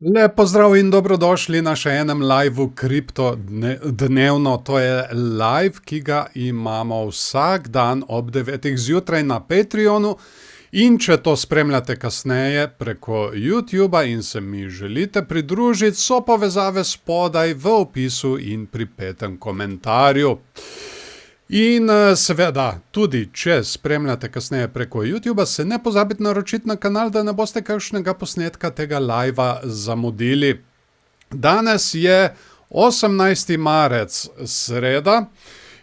Lep pozdrav in dobrodošli na še enem liveu Kripto dnevno. To je live, ki ga imamo vsak dan ob 9. zjutraj na Patreonu. In če to spremljate kasneje preko YouTuba in se mi želite pridružiti, so povezave spodaj v opisu in pripetem komentarju. In seveda, tudi če spremljate kasneje preko YouTuba, se ne pozabite naročiti na kanal, da ne boste kakšnega posnetka tega livea zamudili. Danes je 18. marec, sreda,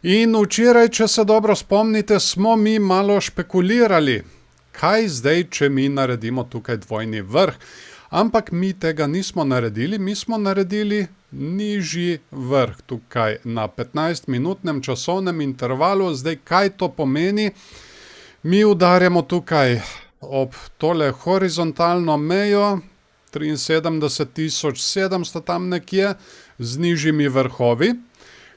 in včeraj, če se dobro spomnite, smo mi malo špekulirali. Kaj zdaj, če mi naredimo tukaj dvojni vrh? Ampak mi tega nismo naredili, mi smo naredili nižji vrh tukaj na 15-minutnem časovnem intervalu. Zdaj, kaj to pomeni? Mi udarjamo tukaj ob tole horizontalno mejo, 73.700 tam nekje, z nižjimi vrhovi,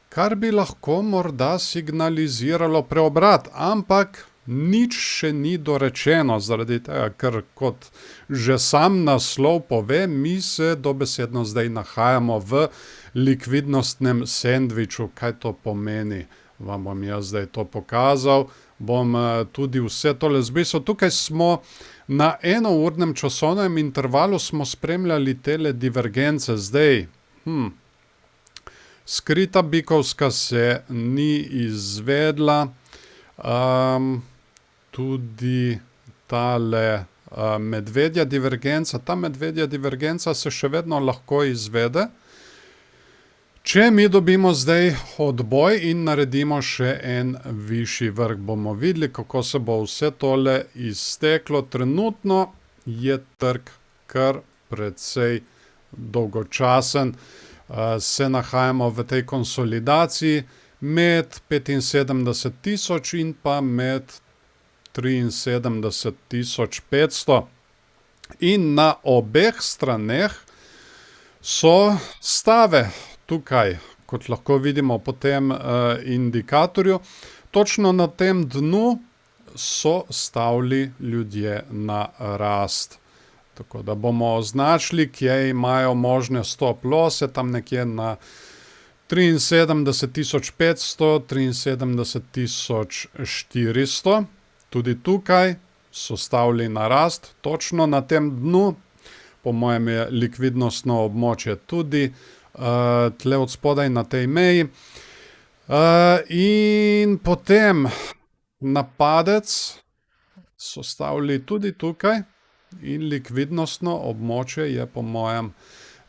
kar bi lahko morda signaliziralo preobrat, ampak nič še ni dorečeno, zaradi tega, ker kot že sam naslov pove, mi se dobesedno zdaj nahajamo v likvidnostnem sendviču. Kaj to pomeni? Vam bom jaz zdaj to pokazal. Bom tudi vse tole zbrisal. Tukaj smo na enournem časovnem intervalu smo spremljali tele divergence. Zdaj, skrita bikovska se ni izvedla. Tudi tale medvedja divergenca, ta medvedja divergenca se še vedno lahko izvede. Če mi dobimo zdaj odboj in naredimo še en višji vrh, bomo videli, kako se bo vse tole izteklo. Trenutno je trg kar precej dolgočasen. Se nahajamo v tej konsolidaciji med 75.000 in pa med 73.500. In na obeh straneh so stave tukaj, kot lahko vidimo po tem indikatorju. Točno na tem dnu so stavili ljudje na rast. Tako da bomo označili, kje imajo možne stop lose, tam nekje na 73.500, 73.400. Tudi tukaj so stavili na rast, točno na tem dnu. Po mojem je likvidnostno območje tudi tle od spodaj na tej meji. In potem napadec so stavili tudi tukaj in likvidnostno območje je po mojem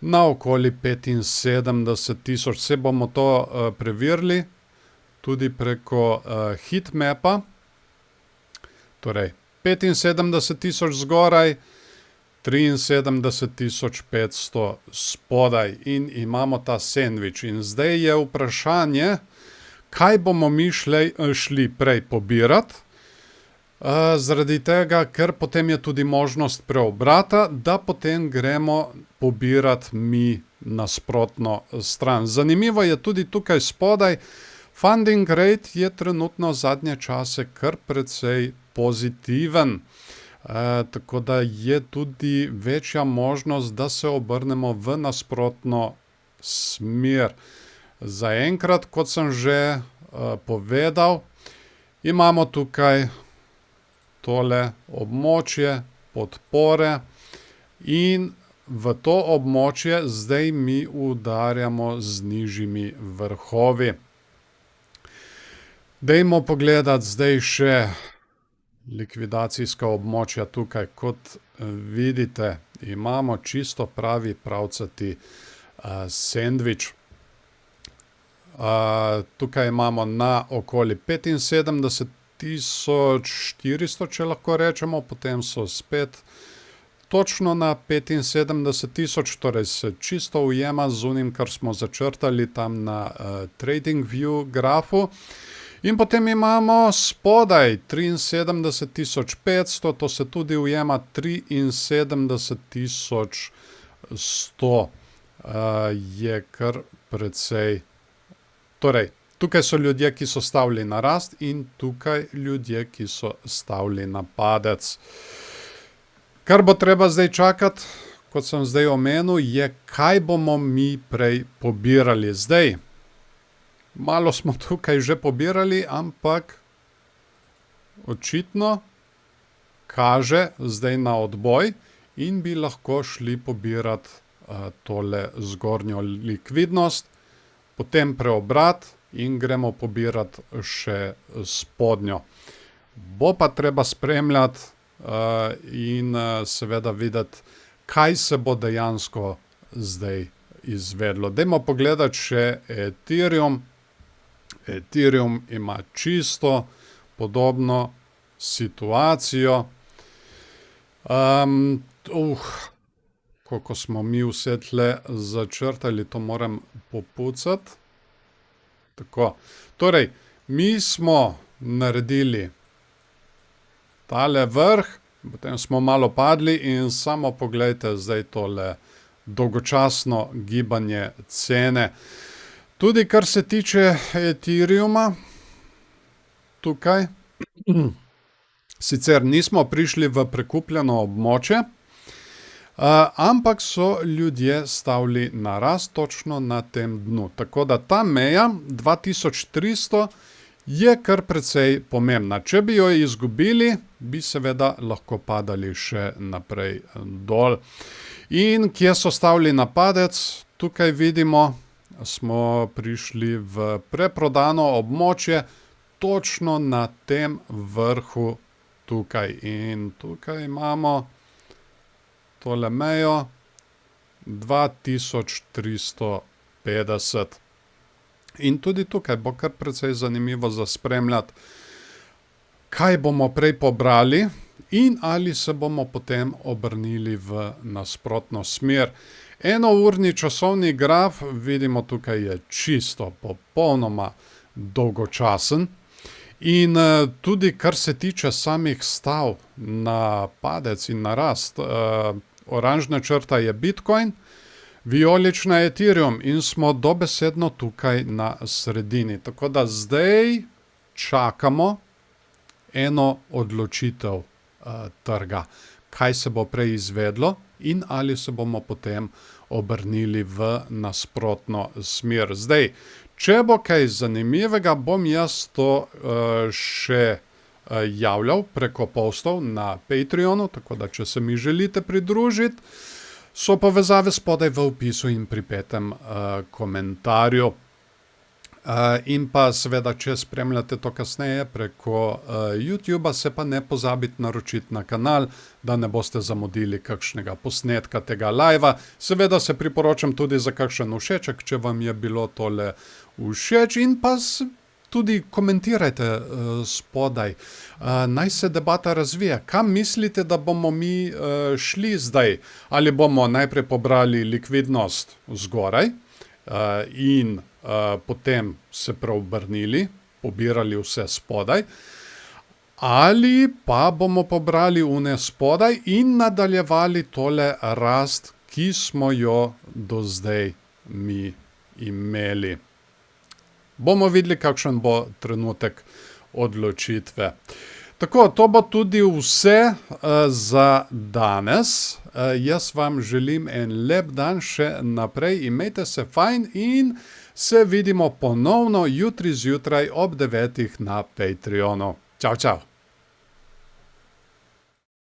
na okoli 75.000. Se bomo to preverili tudi preko heatmapa. Torej, 75.000 zgoraj, 73.500 spodaj in imamo ta sendvič. In zdaj je vprašanje, kaj bomo mi šli prej pobirati, zaradi tega, ker potem je tudi možnost preobrata, da potem gremo pobirati mi nasprotno stran. Zanimivo je tudi tukaj spodaj, funding rate je trenutno zadnje čase kar precej pozitiven, tako da je tudi večja možnost, da se obrnemo v nasprotno smer. Zaenkrat, kot sem že povedal, imamo tukaj tole območje podpore in v to območje zdaj mi udarjamo z nižjimi vrhovi. Dajmo pogledati zdaj še likvidacijska območja tukaj. Kot vidite, imamo čisto pravi pravcati sendvič. Tukaj imamo na okoli 75.400, če lahko rečemo, potem so spet točno na 75.000, torej se čisto ujema z unim, kar smo začrtali tam na TradingView grafu. In potem imamo spodaj 73.500, to se tudi ujema 73.100. Je kar precej. Torej, tukaj so ljudje, ki so stavili na rast in tukaj ljudje, ki so stavili na padec. Kar bo treba zdaj čakati, kot sem zdaj omenil, je, kaj bomo mi prej pobirali. Zdaj, malo smo tukaj že pobirali, ampak očitno kaže zdaj na odboj in bi lahko šli pobirati tole zgornjo likvidnost, potem preobrat in gremo pobirati še spodnjo. Bo pa treba spremljati in seveda videti, kaj se bo dejansko zdaj izvedlo. Dajmo pogledati še Ethereum. Ethereum ima čisto podobno situacijo. Koliko smo mi vse tle začrtali, to moram popucati. Tako, torej, mi smo naredili tale vrh, potem smo malo padli in samo poglejte zdaj tole dolgočasno gibanje cene. Tudi kar se tiče Ethereuma, tukaj, sicer nismo prišli v prekupljeno območje, ampak so ljudje stavili na rast točno na tem dnu. Tako da ta meja 2300 je kar precej pomembna. Če bi jo izgubili, bi seveda lahko padali še naprej dol. In kje so stavili na padec? Tukaj vidimo, smo prišli v preprodano območje točno na tem vrhu tukaj. In tukaj imamo tole mejo 2350. In tudi tukaj bo kar precej zanimivo za spremljati, kaj bomo prej pobrali in ali se bomo potem obrnili v nasprotno smer. Enourni časovni graf, vidimo tukaj je čisto popolnoma dolgočasen. In tudi kar se tiče samih stav na padec in na rast, oranžna črta je Bitcoin, vijolična je Ethereum in smo dobesedno tukaj na sredini. Tako da zdaj čakamo eno odločitev trga, kaj se bo prej izvedlo in ali se bomo potem obrnili v nasprotno smer. Zdaj, če bo kaj zanimivega, bom jaz to še javljal preko postov na Patreonu, tako da če se mi želite pridružiti, so povezave spodaj v opisu in pri 5. komentarju. In pa seveda, če spremljate to kasneje preko YouTuba, se pa ne pozabite naročiti na kanal, da ne boste zamudili kakšnega posnetka tega live-a. Seveda se priporočam tudi za kakšen všeček, če vam je bilo tole všeč, in pa tudi komentirajte spodaj. Naj se debata razvija. Kam mislite, da bomo mi šli zdaj? Ali bomo najprej pobrali likvidnost zgoraj in potem se preobrnili, pobirali vse spodaj, ali pa bomo pobrali une spodaj in nadaljevali tole rast, ki smo jo do zdaj mi imeli. Bomo videli, kakšen bo trenutek odločitve. Tako, to bo tudi vse za danes. Jaz vam želim en lep dan še naprej. Imejte se fajn in se vidimo ponovno jutri zjutraj ob 9 na Patreonu. Čau, čau!